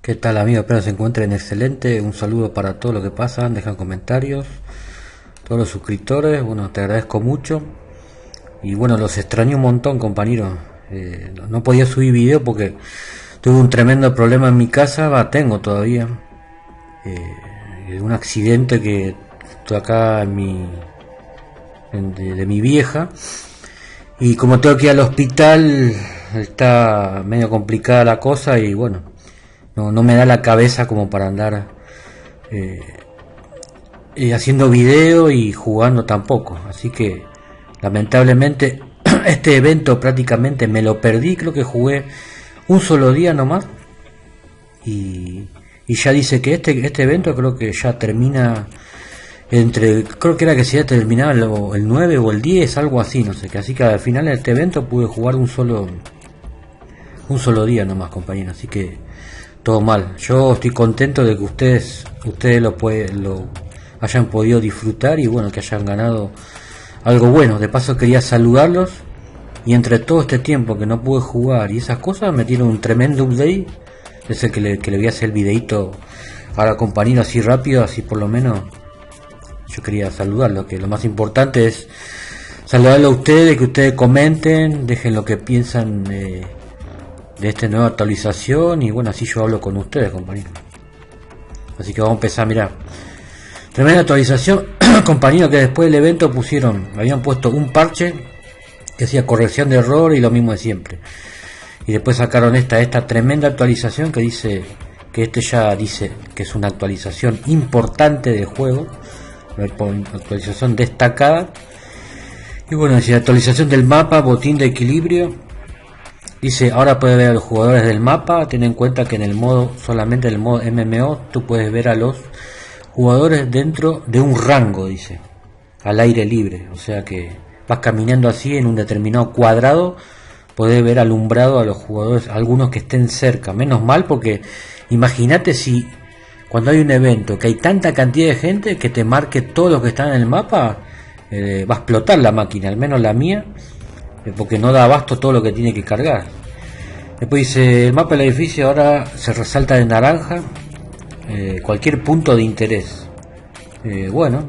¿Qué tal, amigos? Espero se encuentren excelente. Un saludo para todos los que pasan, dejan comentarios, todos los suscriptores. Bueno, te agradezco mucho. Y bueno, los extraño un montón, compañero. No podía subir video porque tuve un tremendo problema en mi casa. Tengo todavía un accidente que estoy acá en de mi vieja. Y como tengo que ir al hospital, está medio complicada la cosa y bueno, no me da la cabeza como para andar haciendo video y jugando tampoco. Así que lamentablemente este evento prácticamente me lo perdí. Creo que jugué un solo día nomás y ya dice que este evento creo que ya termina creo que era que se ya terminaba el 9 o el 10, algo así, no sé qué. Así que al final de este evento pude jugar un solo día nomás, compañero. Así que todo mal. Yo estoy contento de que ustedes lo hayan podido disfrutar y bueno, que hayan ganado algo bueno. De paso quería saludarlos y entre todo este tiempo que no pude jugar y esas cosas me dieron un tremendo update. Es el que le voy a hacer el videito ahora, compañero, así rápido, así por lo menos yo quería saludarlo, que lo más importante es saludarlo a ustedes, que ustedes comenten, dejen lo que piensan de esta nueva actualización y bueno, así yo hablo con ustedes, compañeros. Así que vamos a empezar. Mirá, tremenda actualización, compañeros, que después del evento habían puesto un parche que hacía corrección de error y lo mismo de siempre, y después sacaron esta tremenda actualización que dice que ya dice que es una actualización importante del juego, una actualización destacada. Y bueno, dice actualización del mapa, botín de equilibrio. Dice, ahora puedes ver a los jugadores del mapa. Ten en cuenta que solamente en el modo MMO, tú puedes ver a los jugadores dentro de un rango, dice, al aire libre. O sea que vas caminando así en un determinado cuadrado, podés ver alumbrado a los jugadores, algunos que estén cerca. Menos mal, porque imagínate si cuando hay un evento que hay tanta cantidad de gente que te marque todos los que están en el mapa, va a explotar la máquina, al menos la mía, porque no da abasto todo lo que tiene que cargar. Después dice, el mapa del edificio ahora se resalta de naranja, cualquier punto de interés. Bueno,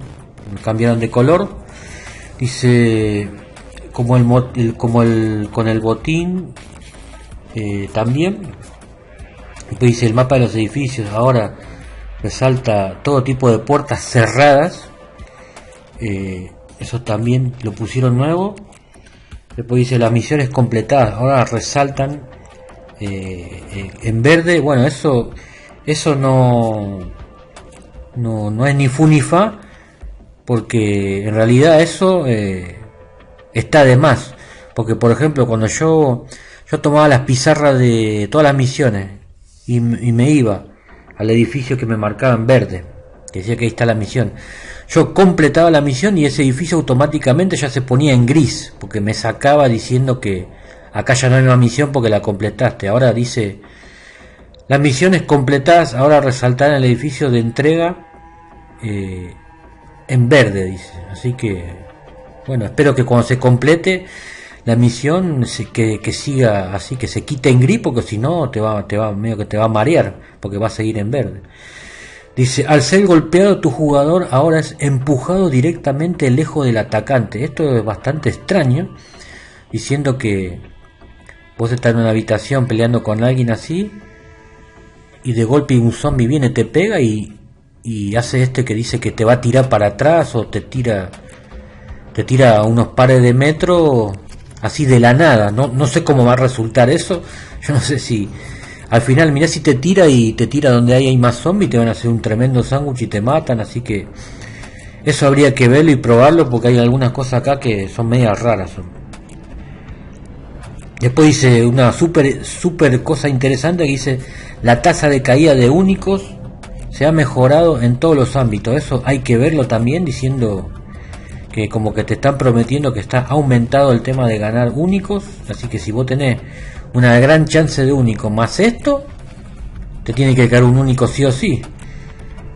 cambiaron de color. Dice, con el botín también. Después dice, el mapa de los edificios ahora resalta todo tipo de puertas cerradas. Eso también lo pusieron nuevo. Después dice, las misiones completadas ahora resaltan en verde. Bueno, eso no es ni fu ni fa, porque en realidad eso está de más. Porque por ejemplo, cuando yo tomaba las pizarras de todas las misiones y me iba al edificio que me marcaba en verde, que decía que ahí está la misión, yo completaba la misión y ese edificio automáticamente ya se ponía en gris, porque me sacaba diciendo que acá ya no hay una misión porque la completaste. Ahora dice, las misiones completadas ahora resaltarán el edificio de entrega en verde, dice. Así que bueno, espero que cuando se complete la misión que siga así, que se quite en gris, porque si no te va medio que te va a marear, porque va a seguir en verde. Dice, al ser golpeado tu jugador ahora es empujado directamente lejos del atacante. Esto es bastante extraño, diciendo que vos estás en una habitación peleando con alguien así y de golpe un zombie viene, te pega y hace que dice que te va a tirar para atrás o te tira a unos pares de metros así de la nada. No sé cómo va a resultar eso. Yo no sé si al final, mirá, si te tira donde hay más zombies, te van a hacer un tremendo sándwich y te matan. Así que eso habría que verlo y probarlo, porque hay algunas cosas acá que son medias raras. Después dice una super cosa interesante que dice, la tasa de caída de únicos se ha mejorado en todos los ámbitos. Eso hay que verlo también, diciendo que como que te están prometiendo que está aumentado el tema de ganar únicos. Así que si vos tenés una gran chance de único más esto, te tiene que caer un único sí o sí.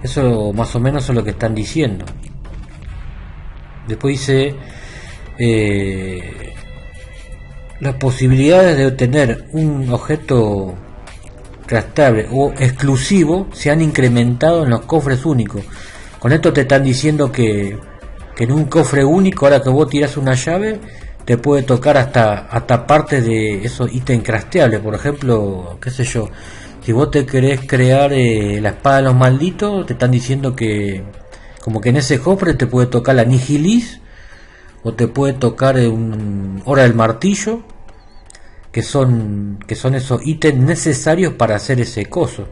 Eso más o menos es lo que están diciendo. Después dice, las posibilidades de obtener un objeto craftables o exclusivos se han incrementado en los cofres únicos. Con esto te están diciendo que en un cofre único, ahora que vos tirás una llave, te puede tocar hasta parte de esos ítems crafteables. Por ejemplo, qué sé yo, si vos te querés crear la espada de los malditos, te están diciendo que como que en ese cofre te puede tocar la Nihilis, o te puede tocar un Hora del Martillo, que son esos ítems necesarios para hacer ese coso.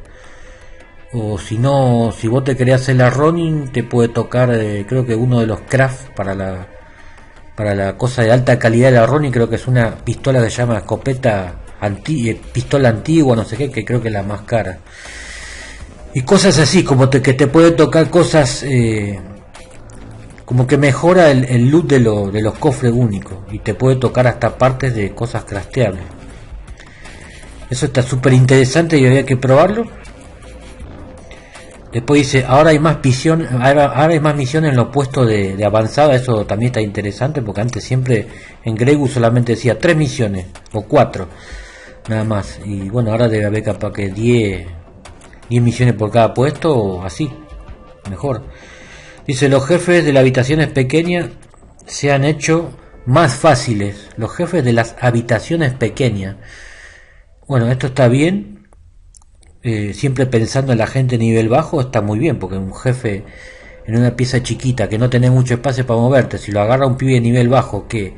O si no, si vos te querés hacer la Ronin, te puede tocar creo que uno de los craft para la cosa de alta calidad de la Ronin, creo que es una pistola que se llama escopeta pistola antigua, no sé qué, que creo que es la más cara. Y cosas así, como que te puede tocar cosas como que mejora el loot de los cofres únicos, y te puede tocar hasta partes de cosas crafteables. Eso está súper interesante y había que probarlo. Después dice, ahora hay más misiones, en los puestos de avanzada. Eso también está interesante, porque antes siempre en Gregu solamente decía 3 misiones o 4 nada más, y bueno, ahora debe haber capaz que 10 misiones por cada puesto, o así, mejor. Dice, los jefes de las habitaciones pequeñas se han hecho más fáciles. Los jefes de las habitaciones pequeñas. Bueno, esto está bien. Siempre pensando en la gente de nivel bajo, está muy bien, porque un jefe en una pieza chiquita que no tenés mucho espacio para moverte, si lo agarra un pibe de nivel bajo que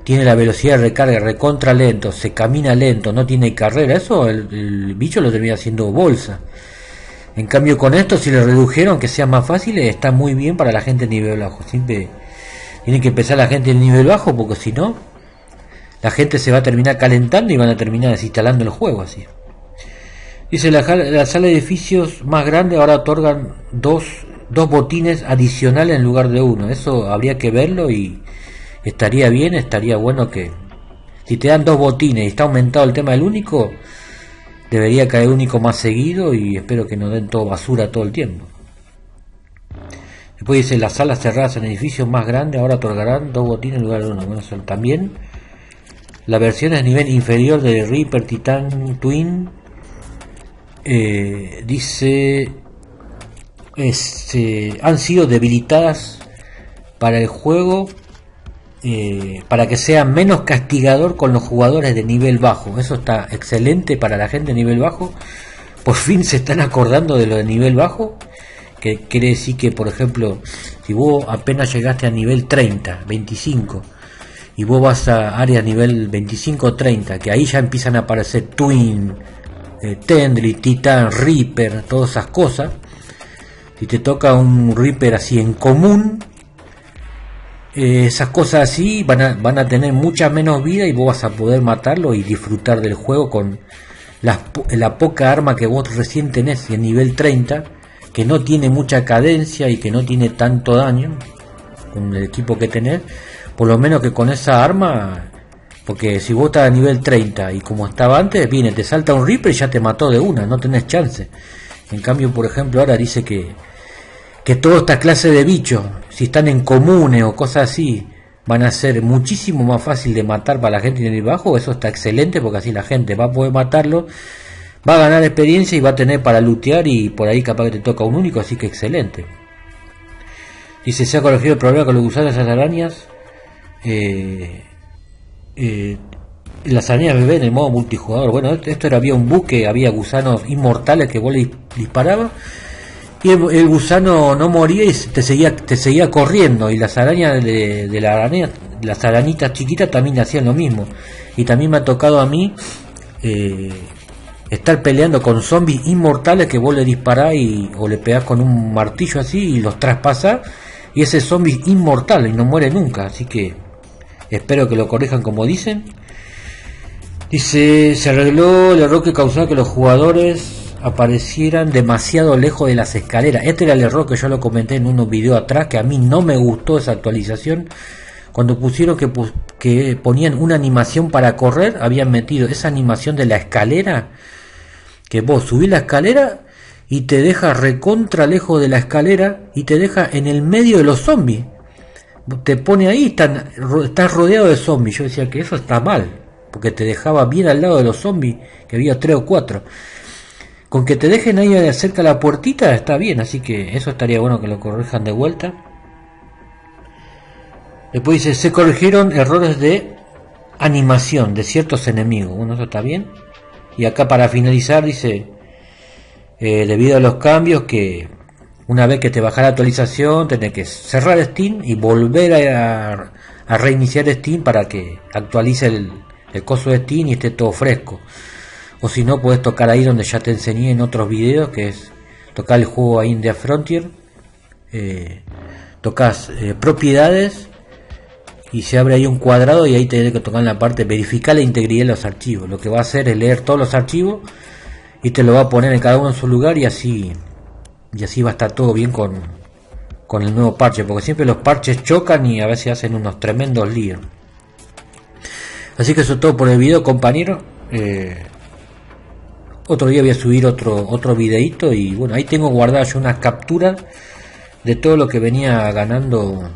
tiene la velocidad de recarga recontra lento, se camina lento, no tiene carrera, eso el bicho lo termina haciendo bolsa. En cambio con esto, si le redujeron que sea más fácil, está muy bien para la gente de nivel bajo. Siempre tiene que empezar la gente de nivel bajo, porque si no, la gente se va a terminar calentando y van a terminar desinstalando el juego así. Dice, la sala de edificios más grande ahora otorgan dos botines adicionales en lugar de uno. Eso habría que verlo, y estaría bien, estaría bueno que si te dan 2 botines y está aumentado el tema del único, debería caer único más seguido, y espero que no den todo basura todo el tiempo. Después dice, las salas cerradas en edificios más grandes ahora otorgarán 2 botines en lugar de uno. Bueno, eso también. La versión es nivel inferior de Reaper Titan Twin. Dice, han sido debilitadas para el juego, para que sea menos castigador con los jugadores de nivel bajo. Eso está excelente para la gente de nivel bajo. Por fin se están acordando de lo de nivel bajo, que quiere decir que, por ejemplo, si vos apenas llegaste a nivel 30, 25, y vos vas a área nivel 25-30, que ahí ya empiezan a aparecer Twin, Tendry, Titan, Reaper, todas esas cosas. Si te toca un Reaper así en común, esas cosas así van a tener mucha menos vida, y vos vas a poder matarlo y disfrutar del juego con la poca arma que vos recién tenés en nivel 30, que no tiene mucha cadencia y que no tiene tanto daño con el equipo que tenés. Por lo menos que con esa arma, porque si vos estás a nivel 30 y como estaba antes, viene, te salta un Reaper y ya te mató de una, no tenés chance. En cambio, por ejemplo, ahora dice que toda esta clase de bichos, si están en comunes o cosas así, van a ser muchísimo más fácil de matar para la gente de nivel bajo. Eso está excelente, porque así la gente va a poder matarlo, va a ganar experiencia y va a tener para lootear, y por ahí capaz que te toca un único, así que excelente. Dice, se ha corregido el problema con los gusanos de las arañas. Las arañas bebé en el modo multijugador. Bueno, esto había un bug, que había gusanos inmortales que vos le disparabas, y el gusano no moría y te seguía corriendo, y las arañas de la araña, las arañitas chiquitas también hacían lo mismo. Y también me ha tocado a mí estar peleando con zombies inmortales que vos le disparás o le pegás con un martillo así y los traspasás, y ese zombie es inmortal y no muere nunca. Así que espero que lo corrijan como dicen. Dice, se arregló el error que causaba que los jugadores aparecieran demasiado lejos de las escaleras. Este era el error que yo lo comenté en unos videos atrás, que a mí no me gustó esa actualización. Cuando pusieron que ponían una animación para correr, habían metido esa animación de la escalera, que vos subís la escalera y te deja recontra lejos de la escalera y te deja en el medio de los zombies. Te pone ahí, estás rodeado de zombies. Yo decía que eso está mal, porque te dejaba bien al lado de los zombies, que había 3 o 4. Con que te dejen ahí cerca la puertita está bien, así que eso estaría bueno que lo corrijan de vuelta. Después dice, se corrigieron errores de animación de ciertos enemigos. Bueno, eso está bien. Y acá para finalizar dice, debido a los cambios que una vez que te baja la actualización tenés que cerrar Steam y volver a reiniciar Steam para que actualice el coso de Steam y esté todo fresco. O si no, puedes tocar ahí donde ya te enseñé en otros videos, que es tocar el juego ahí en The Frontier, tocas propiedades y se abre ahí un cuadrado y ahí tenés que tocar en la parte verificar la integridad de los archivos. Lo que va a hacer es leer todos los archivos y te lo va a poner en cada uno en su lugar, y así va a estar todo bien con el nuevo parche, porque siempre los parches chocan y a veces hacen unos tremendos líos. Así que eso es todo por el video, compañero. Otro día voy a subir otro videito, y bueno, ahí tengo guardadas yo unas capturas de todo lo que venía ganando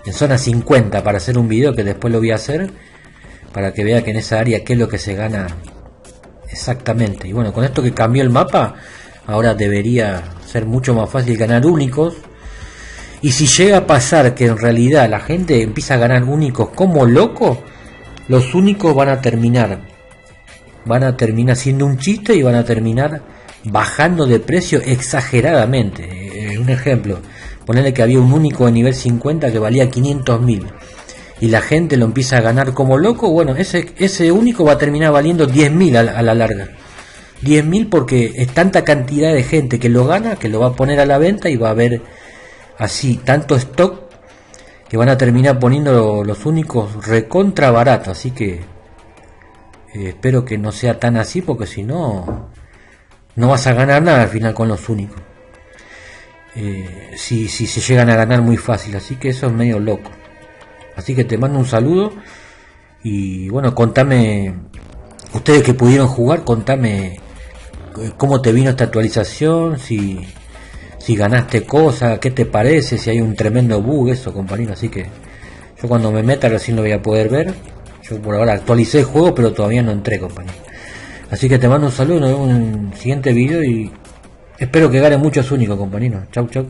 en zona 50 para hacer un video que después lo voy a hacer para que vea que en esa área qué es lo que se gana exactamente. Y bueno, con esto que cambió el mapa, ahora debería ser mucho más fácil ganar únicos. Y si llega a pasar que en realidad la gente empieza a ganar únicos como loco, los únicos van a terminar siendo un chiste y van a terminar bajando de precio exageradamente. Un ejemplo, ponerle que había un único de nivel 50 que valía 500.000 y la gente lo empieza a ganar como loco. Bueno, ese único va a terminar valiendo 10.000 a la larga. 10.000 porque es tanta cantidad de gente que lo gana, que lo va a poner a la venta, y va a haber así tanto stock que van a terminar poniendo los únicos recontra baratos. Así que espero que no sea tan así, porque si no, no vas a ganar nada al final con los únicos. Si se llegan a ganar muy fácil, así que eso es medio loco. Así que te mando un saludo y bueno, contame, ustedes que pudieron jugar, contame cómo te vino esta actualización, si ganaste cosas, qué te parece, si hay un tremendo bug, eso, compañero. Así que yo cuando me meta recién lo voy a poder ver. Yo por ahora actualicé el juego, pero todavía no entré, compañero. Así que te mando un saludo, nos vemos en un siguiente video y espero que gane muchos únicos, compañero. Chau, chau.